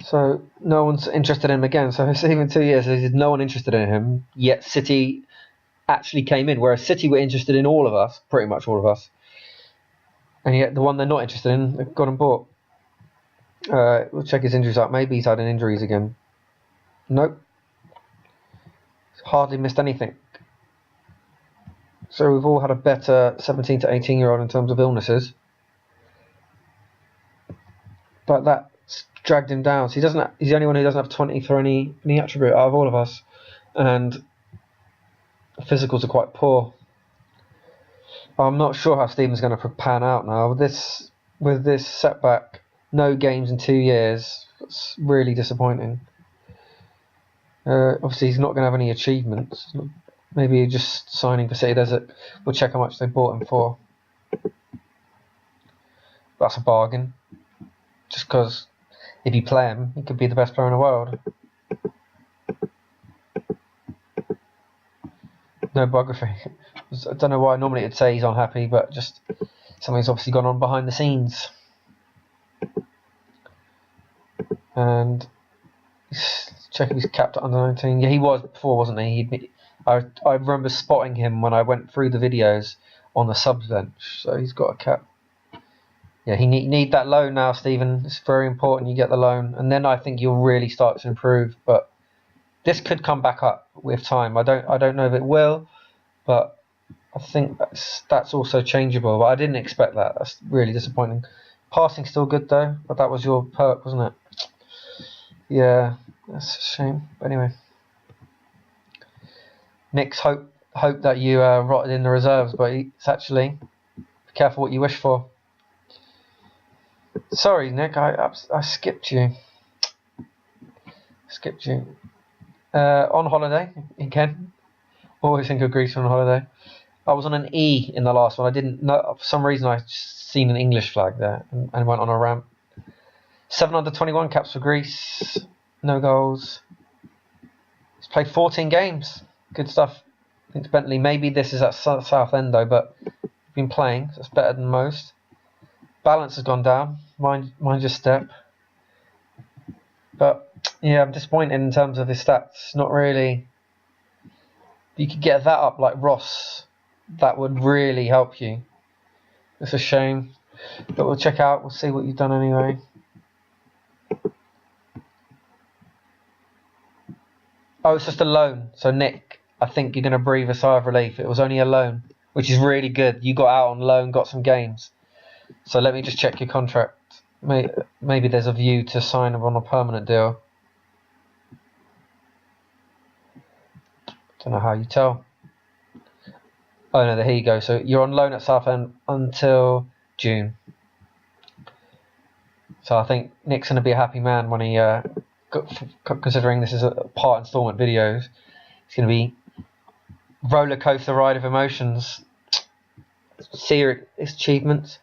So no one's interested in him again. So it's even 2 years. There's no one interested in him. Yet City actually came in, whereas City were interested in all of us, pretty much all of us. And yet the one they're not interested in, they've got and bought. We'll check his injuries out. Maybe he's had an injuries again. Nope. He's hardly missed anything. So we've all had a better 17 to 18-year-old in terms of illnesses. But that's dragged him down. So he's the only one who doesn't have 20 for any attribute out of all of us. And physicals are quite poor. I'm not sure how Stephen's going to pan out now. With this setback, no games in 2 years, it's really disappointing. Obviously, he's not going to have any achievements. Maybe just signing for City. We'll check how much they bought him for. That's a bargain. Just because if you play him, he could be the best player in the world. No biography. I don't know why. Normally it'd say he's unhappy, but just something's obviously gone on behind the scenes. And check if he's capped at under 19. Yeah, he was before, wasn't he? I remember spotting him when I went through the videos on the subs bench. So he's got a cap. Yeah, he need that loan now, Stephen. It's very important you get the loan, and then I think you'll really start to improve. But this could come back up with time. I don't know if it will, but I think that's also changeable. But I didn't expect that. That's really disappointing. Passing's still good though, but that was your perk, wasn't it? Yeah, that's a shame. But anyway, Nick's hope that you rotted in the reserves, but it's actually be careful what you wish for. Sorry, Nick, I skipped you. On holiday again. Always think of Greece on holiday. I was on an E in the last one. I didn't know, for some reason I seen an English flag there and went on a ramp. 7 under 21 caps for Greece. No goals. He's played 14 games. Good stuff. I think Bentley. Maybe this is at Southend though, but he's been playing, so it's better than most. Balance has gone down. Mind your step. But yeah, I'm disappointed in terms of his stats. Not really. If you could get that up like Ross, that would really help you. It's a shame. But we'll check out. We'll see what you've done anyway. Oh, it's just a loan. So Nick, I think you're going to breathe a sigh of relief. It was only a loan, which is really good. You got out on loan, got some games. So let me just check your contract. Maybe there's a view to sign him on a permanent deal. Don't know how you tell. Oh no, here you go. So you're on loan at Southend until June. So I think Nick's going to be a happy man when he, considering this is a part instalment videos, it's going to be roller coaster ride of emotions. Serious achievements.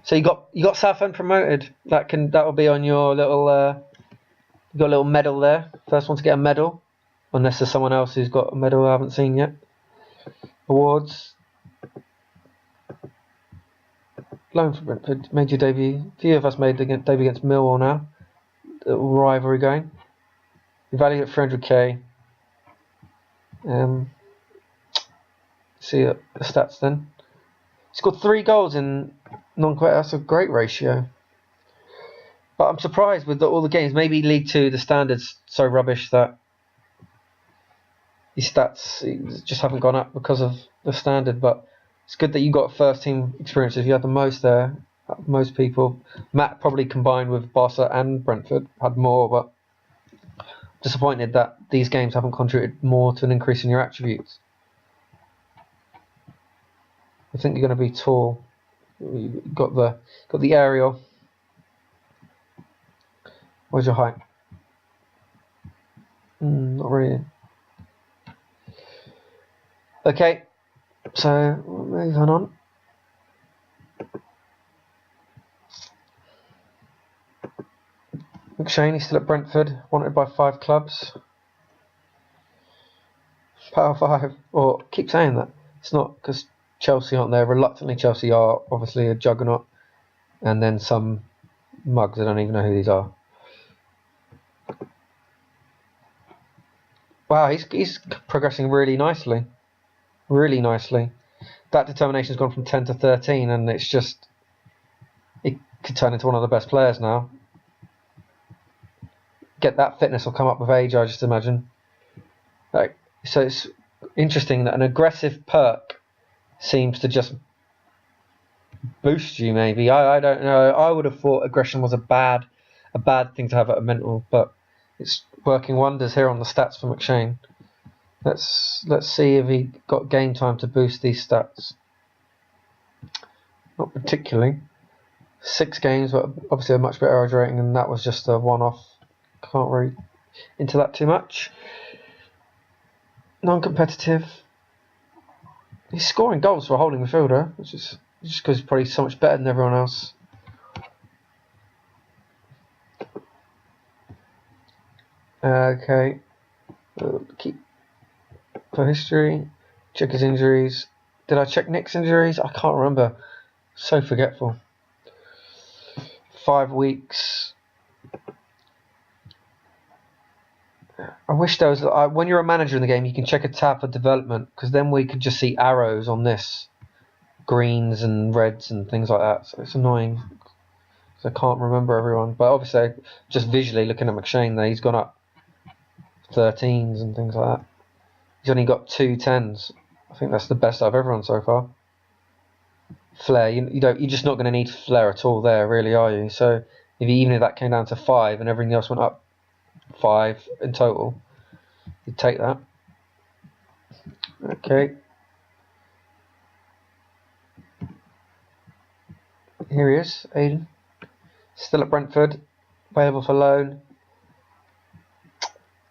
So you got Southend promoted. That will be on your little. You got a little medal there. First one to get a medal, unless there's someone else who's got a medal I haven't seen yet. Awards. Loan for Brentford. Made your debut. A few of us made the debut against Millwall now. Little rivalry going. You valued at 300k. See the stats then. He scored 3 goals in non-quite. That's a great ratio. But I'm surprised with all the games. Maybe League 2, the standards so rubbish that his stats just haven't gone up because of the standard. But it's good that you got first team experiences. You had the most there. Most people. Matt probably combined with Barca and Brentford had more, but disappointed that these games haven't contributed more to an increase in your attributes. I think you're going to be tall. You got the aerial. Where's your height? Not really. Okay, so moving on. McShane, he's still at Brentford, wanted by 5 clubs. Power 5, or keep saying that. It's not because Chelsea aren't there. Reluctantly, Chelsea are obviously a juggernaut. And then some mugs, I don't even know who these are. Wow, he's progressing really nicely. Really nicely. That determination's gone from 10 to 13, and it's just... It could turn into one of the best players now. Get that fitness will come up with age, I just imagine. Like, so it's interesting that an aggressive perk seems to just boost you, maybe. I don't know. I would have thought aggression was a bad thing to have at a mental, but it's working wonders here on the stats for McShane. Let's see if he got game time to boost these stats. Not particularly. 6 games, but obviously a much better edge rating, and that was just a one-off. Can't read into that too much. Non-competitive. He's scoring goals for a holding midfielder, which is just because he's probably so much better than everyone else. Okay. Keep for history. Check his injuries. Did I check Nick's injuries? I can't remember. So forgetful. 5 weeks. I wish there was... when you're a manager in the game, you can check a tab for development, because then we could just see arrows on this. Greens and reds and things like that. So it's annoying. I can't remember everyone. But obviously, just visually looking at McShane there, he's gone up 13s and things like that. He's only got 2 10s. I think that's the best out of everyone so far. Flair, you're just not going to need flair at all there, really, are you? So even if that came down to 5 and everything else went up 5 in total, you'd take that. Okay. Here he is, Aiden. Still at Brentford, available for loan.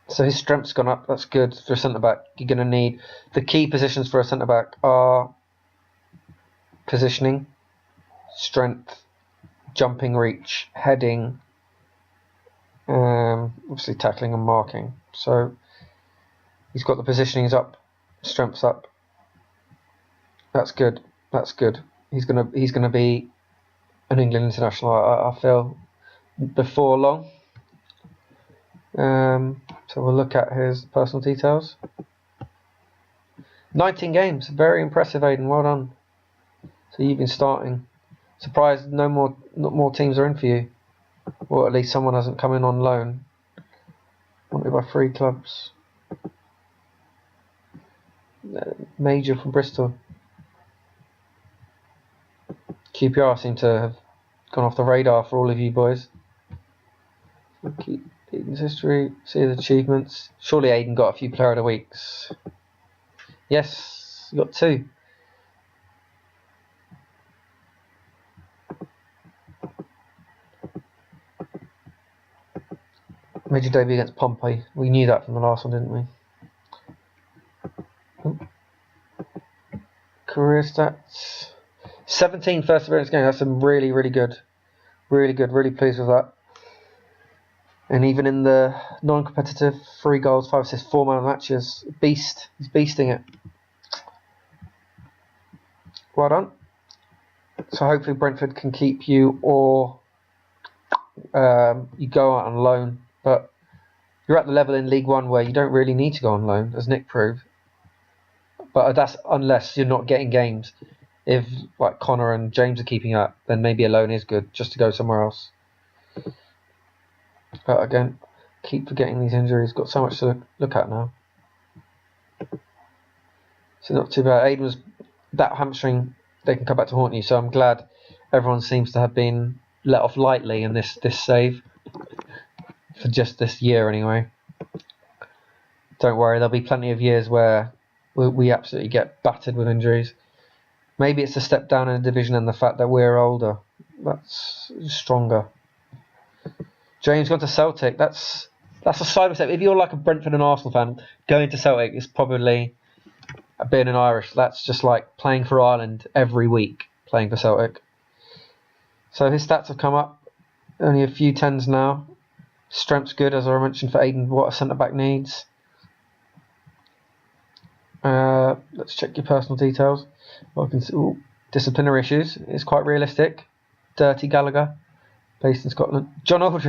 So his strength's gone up. That's good for a centre-back. You're going to need... The key positions for a centre-back are positioning, strength, jumping reach, heading, obviously tackling and marking. So he's got the positionings up, strength's up. That's good. That's good. He's gonna be an England international, I feel, before long. So we'll look at his personal details. 19 games, very impressive, Aiden. Well done. So you've been starting. Surprised not more teams are in for you, or at least someone hasn't come in on loan. Wanted by 3 clubs. Major from Bristol. QPR seem to have gone off the radar for all of you boys. Keep Aiden's history, see his achievements. Surely Aiden got a few player of the weeks. Yes, he got 2. Major debut against Pompey. We knew that from the last one, didn't we? Career stats. 17 first appearance game. That's really, really good. Really good. Really pleased with that. And even in the non-competitive, 3 goals, 5 assists, 4 man matches. Beast. He's beasting it. Well done. So hopefully Brentford can keep you, or you go out on loan. But you're at the level in League One where you don't really need to go on loan, as Nick proved. But that's unless you're not getting games. If like Connor and James are keeping up, then maybe a loan is good, just to go somewhere else. But again, keep forgetting these injuries. Got so much to look at now. So not too bad. Aiden was that hamstring. They can come back to haunt you. So I'm glad everyone seems to have been let off lightly in this save. For just this year anyway. Don't worry, there'll be plenty of years where we absolutely get battered with injuries. Maybe it's a step down in the division and the fact that we're older. That's stronger. James gone to Celtic. That's a side step. If you're like a Brentford and Arsenal fan, going to Celtic is probably, being an Irish, that's just like playing for Ireland every week, playing for Celtic. So his stats have come up. Only a few 10s now. Strength's good, as I mentioned, for Aiden, what a centre-back needs. Let's check your personal details. Well, I can see, disciplinary issues is quite realistic. Dirty Gallagher, based in Scotland. John Aldridge.